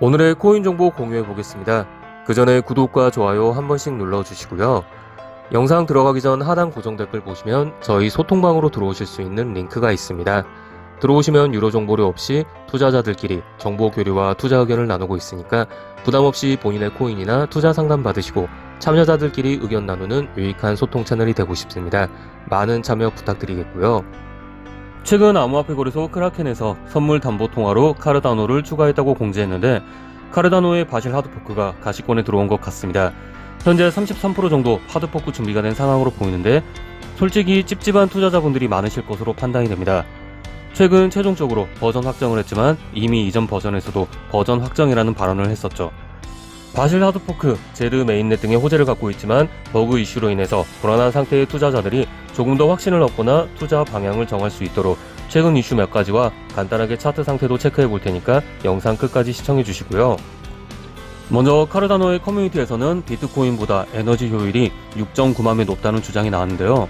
오늘의 코인 정보 공유해 보겠습니다. 그 전에 구독과 좋아요 한 번씩 눌러주시고요. 영상 들어가기 전 하단 고정 댓글 보시면 저희 소통방으로 들어오실 수 있는 링크가 있습니다. 들어오시면 유료 정보료 없이 투자자들끼리 정보 교류와 투자 의견을 나누고 있으니까 부담 없이 본인의 코인이나 투자 상담 받으시고 참여자들끼리 의견 나누는 유익한 소통 채널이 되고 싶습니다. 많은 참여 부탁드리겠고요. 최근 암호화폐 거래소 크라켄에서 선물 담보 통화로 카르다노를 추가했다고 공지했는데 카르다노의 바실 하드포크가 가시권에 들어온 것 같습니다. 현재 33% 정도 하드포크 준비가 된 상황으로 보이는데 솔직히 찝찝한 투자자분들이 많으실 것으로 판단이 됩니다. 최근 최종적으로 버전 확정을 했지만 이미 이전 버전에서도 버전 확정이라는 발언을 했었죠. 바실 하드포크, 제드 메인넷 등의 호재를 갖고 있지만 버그 이슈로 인해서 불안한 상태의 투자자들이 조금 더 확신을 얻거나 투자 방향을 정할 수 있도록 최근 이슈 몇 가지와 간단하게 차트 상태도 체크해 볼 테니까 영상 끝까지 시청해 주시고요. 먼저 카르다노의 커뮤니티에서는 비트코인보다 에너지 효율이 6.9만 배 높다는 주장이 나왔는데요.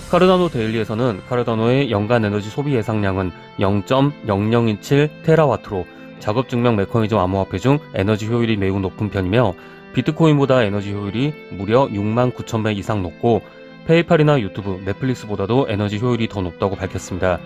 카르다노 데일리에서는 카르다노의 연간 에너지 소비 예상량은 0.0027 테라와트로 작업 증명 메커니즘 암호화폐 중 에너지 효율이 매우 높은 편이며 비트코인보다 에너지 효율이 무려 6만 9천 배 이상 높고 페이팔이나 유튜브, 넷플릭스보다도 에너지 효율이 더 높다고 밝혔습니다.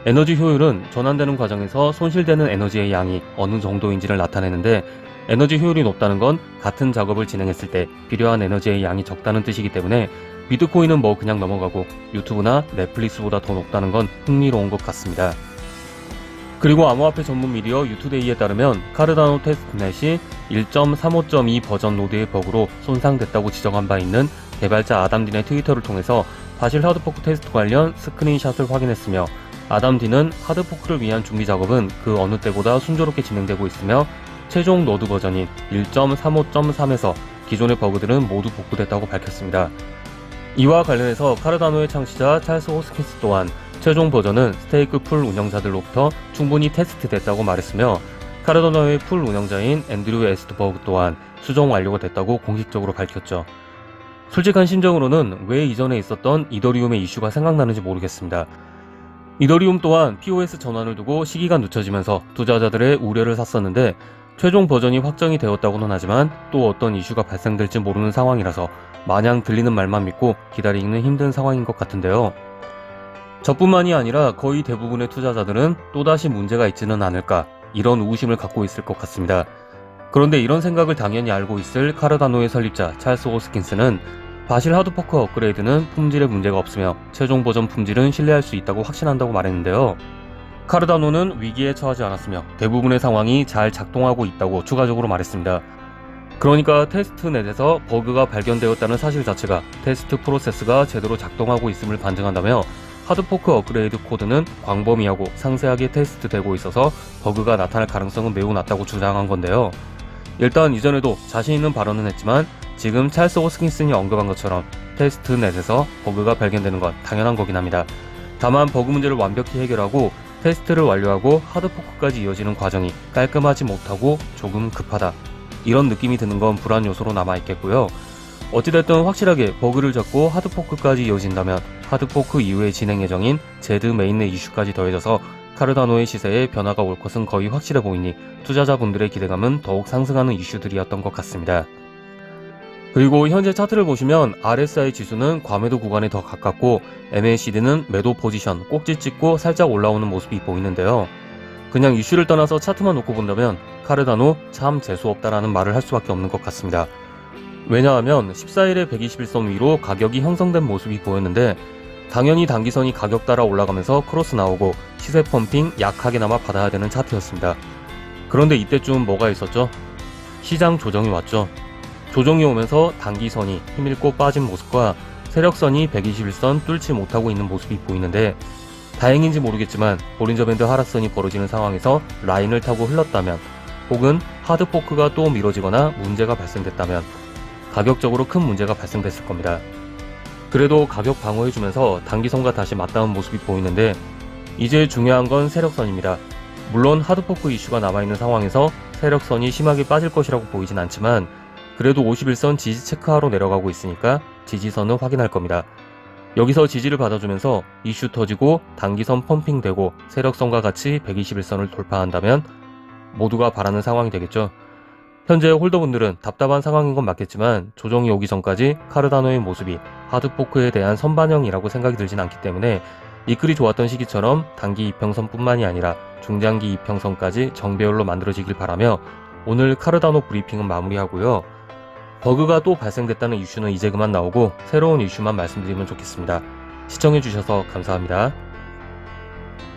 에너지 효율은 전환되는 과정에서 손실되는 에너지의 양이 어느 정도인지를 나타내는데 에너지 효율이 높다는 건 같은 작업을 진행했을 때 필요한 에너지의 양이 적다는 뜻이기 때문에 비트코인은 뭐 그냥 넘어가고 유튜브나 넷플릭스보다 더 높다는 건 흥미로운 것 같습니다. 그리고 암호화폐 전문 미디어 유투데이에 따르면 카르다노 테스트넷이 1.35.2 버전 노드의 버그로 손상됐다고 지적한 바 있는 개발자 아담딘의 트위터를 통해서 바실 하드포크 테스트 관련 스크린샷을 확인했으며 아담딘은 하드포크를 위한 준비 작업은 그 어느 때보다 순조롭게 진행되고 있으며 최종 노드 버전인 1.35.3에서 기존의 버그들은 모두 복구됐다고 밝혔습니다. 이와 관련해서 카르다노의 창시자 찰스 호스킨스 또한 최종 버전은 스테이크 풀 운영자들로부터 충분히 테스트됐다고 말했으며 카르다노의 풀 운영자인 앤드류 에스트버그 또한 수정 완료가 됐다고 공식적으로 밝혔죠. 솔직한 심정으로는 왜 이전에 있었던 이더리움의 이슈가 생각나는지 모르겠습니다. 이더리움 또한 POS 전환을 두고 시기가 늦춰지면서 투자자들의 우려를 샀었는데 최종 버전이 확정이 되었다고는 하지만 또 어떤 이슈가 발생될지 모르는 상황이라서 마냥 들리는 말만 믿고 기다리기는 힘든 상황인 것 같은데요. 저뿐만이 아니라 거의 대부분의 투자자들은 또다시 문제가 있지는 않을까 이런 의구심을 갖고 있을 것 같습니다. 그런데 이런 생각을 당연히 알고 있을 카르다노의 설립자 찰스 호스킨스는 바실 하드포크 업그레이드는 품질에 문제가 없으며 최종 버전 품질은 신뢰할 수 있다고 확신한다고 말했는데요. 카르다노는 위기에 처하지 않았으며 대부분의 상황이 잘 작동하고 있다고 추가적으로 말했습니다. 그러니까 테스트넷에서 버그가 발견되었다는 사실 자체가 테스트 프로세스가 제대로 작동하고 있음을 반증한다며 하드포크 업그레이드 코드는 광범위하고 상세하게 테스트되고 있어서 버그가 나타날 가능성은 매우 낮다고 주장한 건데요. 일단 이전에도 자신 있는 발언은 했지만 지금 찰스 호스킨슨이 언급한 것처럼 테스트넷에서 버그가 발견되는 건 당연한 거긴 합니다. 다만 버그 문제를 완벽히 해결하고 테스트를 완료하고 하드포크까지 이어지는 과정이 깔끔하지 못하고 조금 급하다. 이런 느낌이 드는 건 불안 요소로 남아있겠고요. 어찌됐든 확실하게 버그를 잡고 하드포크까지 이어진다면 하드포크 이후의 진행 예정인 제드 메인넷 이슈까지 더해져서 카르다노의 시세에 변화가 올 것은 거의 확실해 보이니 투자자분들의 기대감은 더욱 상승하는 이슈들이었던 것 같습니다. 그리고 현재 차트를 보시면 RSI 지수는 과매도 구간에 더 가깝고 MACD는 매도 포지션 꼭지 찍고 살짝 올라오는 모습이 보이는데요. 그냥 이슈를 떠나서 차트만 놓고 본다면 카르다노 참 재수없다라는 말을 할 수밖에 없는 것 같습니다. 왜냐하면 14일에 121선 위로 가격이 형성된 모습이 보였는데 당연히 단기선이 가격 따라 올라가면서 크로스 나오고 시세 펌핑 약하게나마 받아야 되는 차트였습니다. 그런데 이때쯤 뭐가 있었죠? 시장 조정이 왔죠. 조정이 오면서 단기선이 힘읽고 빠진 모습과 세력선이 121선 뚫지 못하고 있는 모습이 보이는데 다행인지 모르겠지만 볼린저 밴드 하락선이 벌어지는 상황에서 라인을 타고 흘렀다면 혹은 하드포크가 또 미뤄지거나 문제가 발생됐다면 가격적으로 큰 문제가 발생됐을 겁니다. 그래도 가격 방어해주면서 단기선과 다시 맞닿은 모습이 보이는데 이제 중요한 건 세력선입니다. 물론 하드포크 이슈가 남아있는 상황에서 세력선이 심하게 빠질 것이라고 보이진 않지만 그래도 51선 지지 체크하러 내려가고 있으니까 지지선은 확인할 겁니다. 여기서 지지를 받아주면서 이슈 터지고 단기선 펌핑되고 세력선과 같이 121선을 돌파한다면 모두가 바라는 상황이 되겠죠. 현재 홀더분들은 답답한 상황인 건 맞겠지만 조정이 오기 전까지 카르다노의 모습이 하드포크에 대한 선반영이라고 생각이 들진 않기 때문에 이끌이 좋았던 시기처럼 단기 이평선뿐만이 아니라 중장기 이평선까지 정배열로 만들어지길 바라며 오늘 카르다노 브리핑은 마무리하고요. 버그가 또 발생됐다는 이슈는 이제 그만 나오고 새로운 이슈만 말씀드리면 좋겠습니다. 시청해주셔서 감사합니다.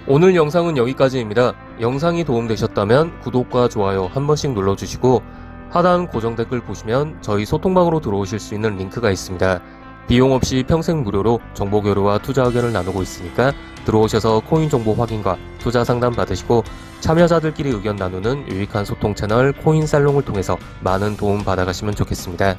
오늘 영상은 여기까지입니다. 영상이 도움되셨다면 구독과 좋아요 한 번씩 눌러주시고 하단 고정 댓글 보시면 저희 소통방으로 들어오실 수 있는 링크가 있습니다. 비용 없이 평생 무료로 정보 교류와 투자 의견을 나누고 있으니까 들어오셔서 코인 정보 확인과 투자 상담 받으시고 참여자들끼리 의견 나누는 유익한 소통 채널 코인살롱을 통해서 많은 도움 받아가시면 좋겠습니다.